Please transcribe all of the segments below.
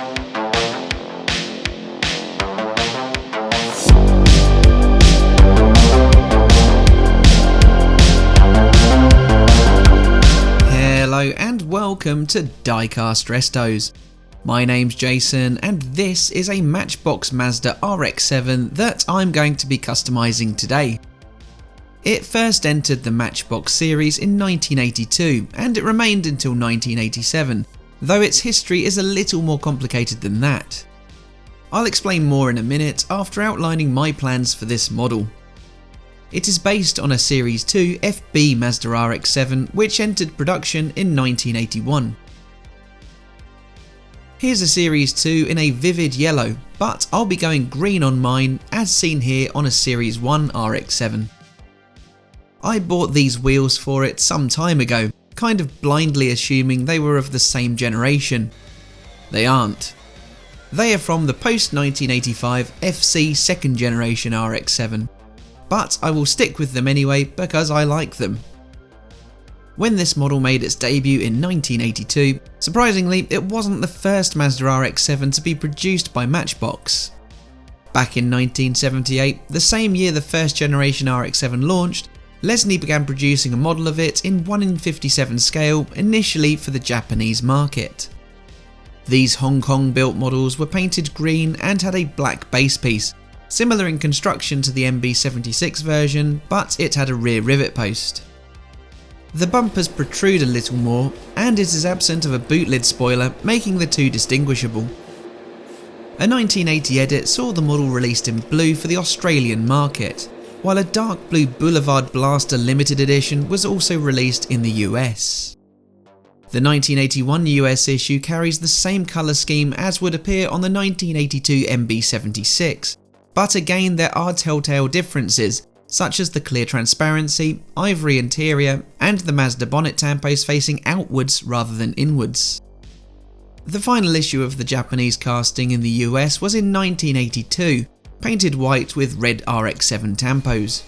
Hello and welcome to Diecast Restos. My name's Jason and this is a Matchbox Mazda RX-7 that I'm going to be customizing today. It first entered the Matchbox series in 1982 and it remained until 1987, though its history is a little more complicated than that. I'll explain more in a minute after outlining my plans for this model. It is based on a Series 2 FB Mazda RX-7 which entered production in 1981. Here's a Series 2 in a vivid yellow, but I'll be going green on mine as seen here on a Series 1 RX-7. I bought these wheels for it some time ago, kind of blindly assuming they were of the same generation. They aren't. They are from the post-1985 FC 2nd generation RX-7. But I will stick with them anyway because I like them. When this model made its debut in 1982, surprisingly it wasn't the first Mazda RX-7 to be produced by Matchbox. Back in 1978, the same year the first generation RX-7 launched, Lesney began producing a model of it in 1:57 scale, initially for the Japanese market. These Hong Kong built models were painted green and had a black base piece, similar in construction to the MB76 version, but it had a rear rivet post. The bumpers protrude a little more, and it is absent of a boot lid spoiler, making the two distinguishable. A 1980 edit saw the model released in blue for the Australian market, while a dark blue Boulevard Blaster limited edition was also released in the US. The 1981 US issue carries the same colour scheme as would appear on the 1982 MB76, but again there are telltale differences, such as the clear transparency, ivory interior, and the Mazda bonnet tampos facing outwards rather than inwards. The final issue of the Japanese casting in the US was in 1982, painted white with red RX-7 tampos.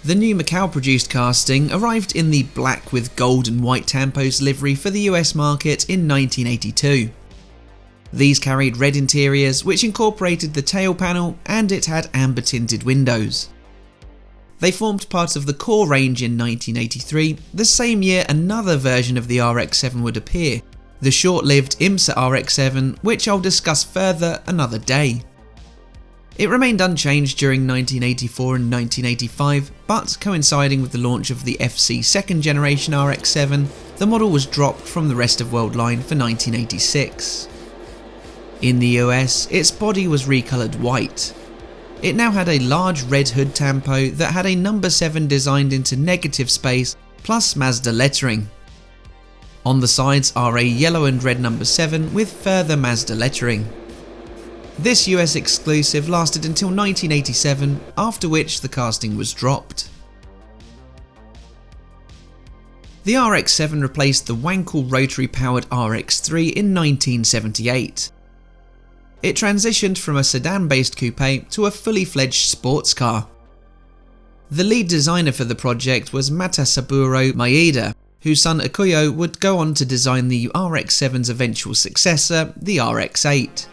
The new Macau-produced casting arrived in the black with gold and white tampos livery for the US market in 1982. These carried red interiors which incorporated the tail panel, and it had amber tinted windows. They formed part of the core range in 1983, the same year another version of the RX-7 would appear, the short-lived IMSA RX-7, which I'll discuss further another day. It remained unchanged during 1984 and 1985, but coinciding with the launch of the FC 2nd generation RX-7, the model was dropped from the rest of world line for 1986. In the US, its body was recoloured white. It now had a large red hood tampo that had a number 7 designed into negative space plus Mazda lettering. On the sides are a yellow and red number 7 with further Mazda lettering. This US exclusive lasted until 1987, after which the casting was dropped. The RX-7 replaced the Wankel rotary-powered RX-3 in 1978. It transitioned from a sedan-based coupe to a fully fledged sports car. The lead designer for the project was Matasaburo Maeda, whose son Akuyo would go on to design the RX-7's eventual successor, the RX-8.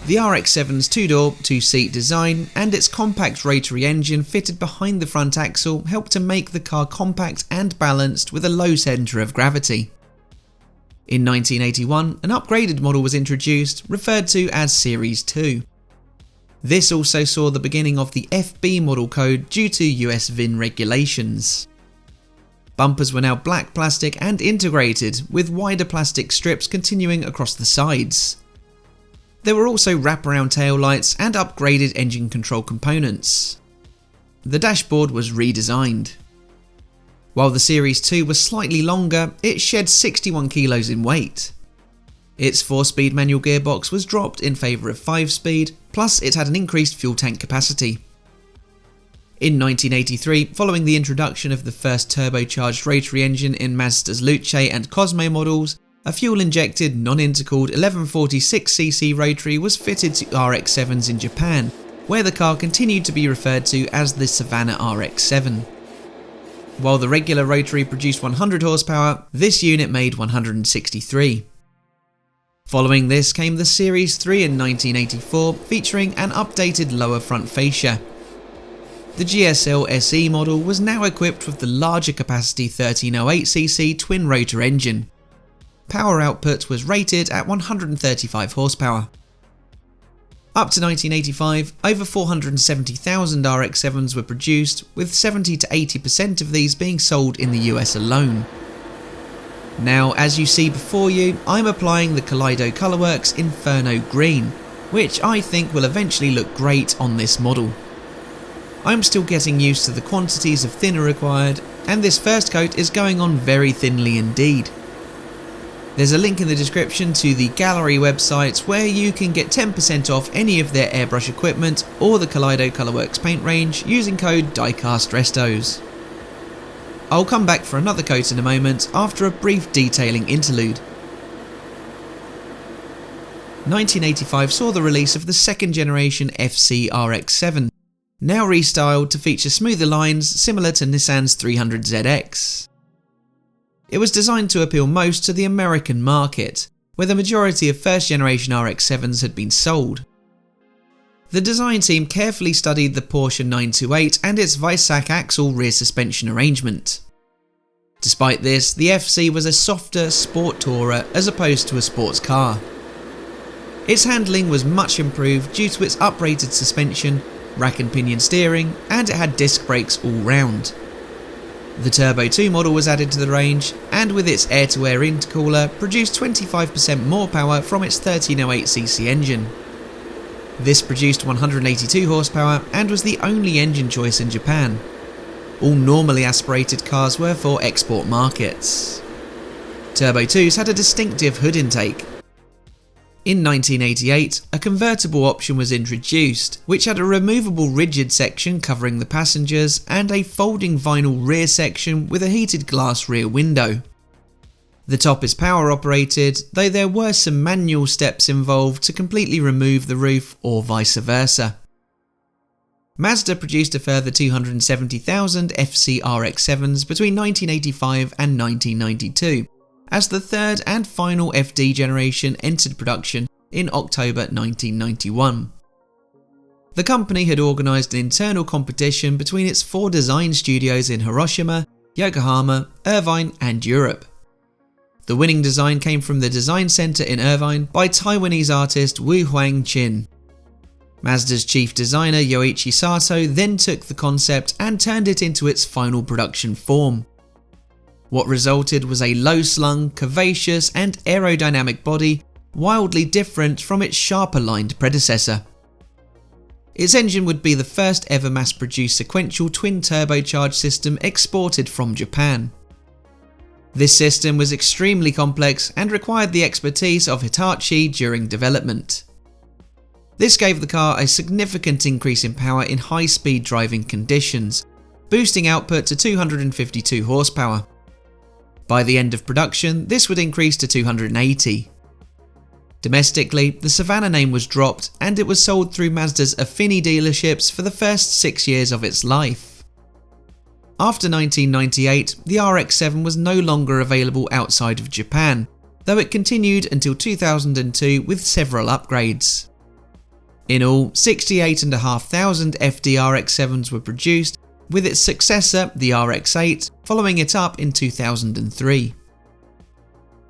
The RX-7's two-door, two-seat design and its compact rotary engine fitted behind the front axle helped to make the car compact and balanced with a low centre of gravity. In 1981, an upgraded model was introduced, referred to as Series 2. This also saw the beginning of the FB model code due to US VIN regulations. Bumpers were now black plastic and integrated, with wider plastic strips continuing across the sides. There were also wraparound taillights and upgraded engine control components. The dashboard was redesigned. While the Series 2 was slightly longer, it shed 61 kilos in weight. Its 4-speed manual gearbox was dropped in favour of 5-speed, plus it had an increased fuel tank capacity. In 1983, following the introduction of the first turbocharged rotary engine in Mazda's Luce and Cosmo models, a fuel-injected, non-intercooled 1146cc rotary was fitted to RX-7s in Japan, where the car continued to be referred to as the Savanna RX-7. While the regular rotary produced 100 horsepower, this unit made 163. Following this came the Series 3 in 1984, featuring an updated lower front fascia. The GSL SE model was now equipped with the larger capacity 1308cc twin-rotor engine. Power output was rated at 135 horsepower. Up to 1985, over 470,000 RX-7s were produced, with 70 to 80% of these being sold in the US alone. Now, as you see before you, I'm applying the Kaleido Colorworks Inferno Green, which I think will eventually look great on this model. I'm still getting used to the quantities of thinner required, and this first coat is going on very thinly indeed. There's a link in the description to the gallery website where you can get 10% off any of their airbrush equipment or the Kaleido Colorworks paint range using code DIECASTRESTOS. I'll come back for another coat in a moment after a brief detailing interlude. 1985 saw the release of the second generation FC RX-7, now restyled to feature smoother lines similar to Nissan's 300ZX. It was designed to appeal most to the American market, where the majority of first generation RX-7s had been sold. The design team carefully studied the Porsche 928 and its Weissach axle rear suspension arrangement. Despite this, the FC was a softer sport tourer as opposed to a sports car. Its handling was much improved due to its uprated suspension, rack and pinion steering, and it had disc brakes all round. The Turbo 2 model was added to the range, and with its air-to-air intercooler, produced 25% more power from its 1308cc engine. This produced 182 horsepower and was the only engine choice in Japan. All normally aspirated cars were for export markets. Turbo 2s had a distinctive hood intake. In 1988, a convertible option was introduced, which had a removable rigid section covering the passengers and a folding vinyl rear section with a heated glass rear window. The top is power operated, though there were some manual steps involved to completely remove the roof or vice versa. Mazda produced a further 270,000 FC RX-7s between 1985 and 1992. As the third and final FD generation entered production in October 1991. The company had organised an internal competition between its 4 design studios in Hiroshima, Yokohama, Irvine and Europe. The winning design came from the design centre in Irvine by Taiwanese artist Wu Huang Chin. Mazda's chief designer Yoichi Sato then took the concept and turned it into its final production form. What resulted was a low-slung, curvaceous and aerodynamic body, wildly different from its sharper-lined predecessor. Its engine would be the first ever mass-produced sequential twin-turbocharged system exported from Japan. This system was extremely complex and required the expertise of Hitachi during development. This gave the car a significant increase in power in high-speed driving conditions, boosting output to 252 horsepower. By the end of production, this would increase to 280. Domestically, the Savanna name was dropped and it was sold through Mazda's Affini dealerships for the first 6 years of its life. After 1998, the RX-7 was no longer available outside of Japan, though it continued until 2002 with several upgrades. In all, 68,500 FD RX-7s were produced, with its successor, the RX-8, following it up in 2003.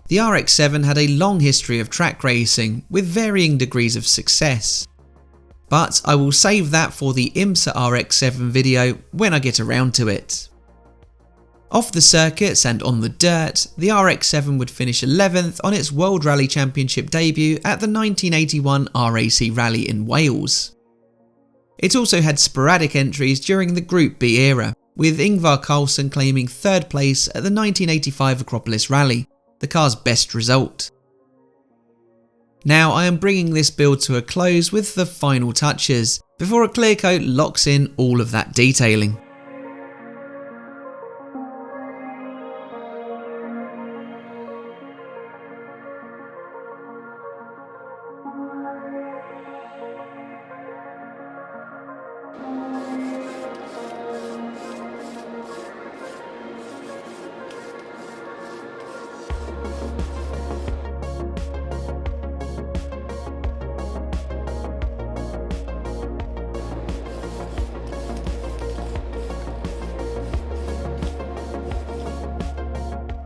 The RX-7 had a long history of track racing, with varying degrees of success. But I will save that for the IMSA RX-7 video when I get around to it. Off the circuits and on the dirt, the RX-7 would finish 11th on its World Rally Championship debut at the 1981 RAC Rally in Wales. It also had sporadic entries during the Group B era, with Ingvar Carlsson claiming 3rd place at the 1985 Acropolis Rally, the car's best result. Now I am bringing this build to a close with the final touches, before a clear coat locks in all of that detailing.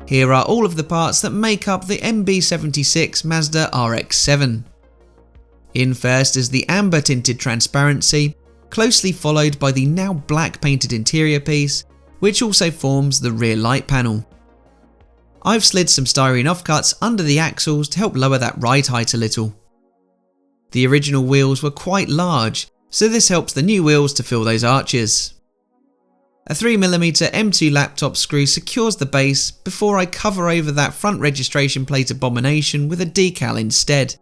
Here are all of the parts that make up the MB76 Mazda RX-7. In first is the amber tinted transparency, closely followed by the now black painted interior piece, which also forms the rear light panel. I've slid some styrene offcuts under the axles to help lower that ride height a little. The original wheels were quite large, so this helps the new wheels to fill those arches. A 3mm M2 laptop screw secures the base before I cover over that front registration plate abomination with a decal instead.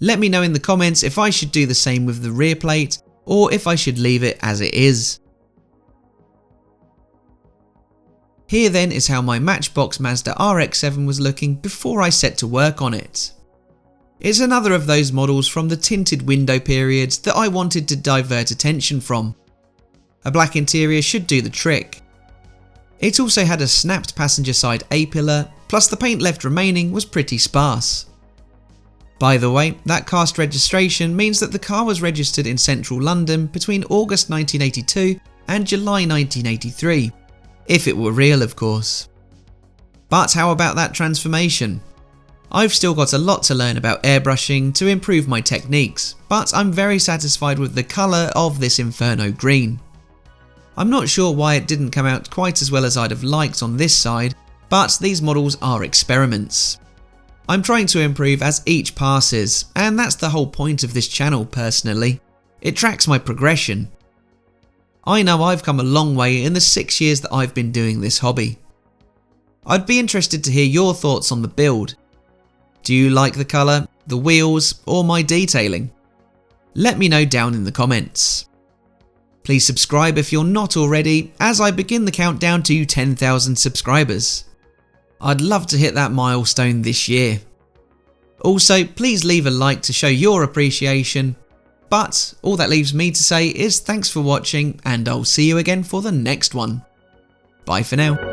Let me know in the comments if I should do the same with the rear plate or if I should leave it as it is. Here then is how my Matchbox Mazda RX-7 was looking before I set to work on it. It's another of those models from the tinted window periods that I wanted to divert attention from. A black interior should do the trick. It also had a snapped passenger side A-pillar, plus the paint left remaining was pretty sparse. By the way, that cast registration means that the car was registered in central London between August 1982 and July 1983. If it were real, of course. But how about that transformation? I've still got a lot to learn about airbrushing to improve my techniques, but I'm very satisfied with the colour of this Inferno Green. I'm not sure why it didn't come out quite as well as I'd have liked on this side, but these models are experiments. I'm trying to improve as each passes, and that's the whole point of this channel personally. It tracks my progression. I know I've come a long way in the 6 years that I've been doing this hobby. I'd be interested to hear your thoughts on the build. Do you like the colour, the wheels, or my detailing? Let me know down in the comments. Please subscribe if you're not already, as I begin the countdown to 10,000 subscribers. I'd love to hit that milestone this year. Also, please leave a like to show your appreciation. But all that leaves me to say is thanks for watching, and I'll see you again for the next one. Bye for now.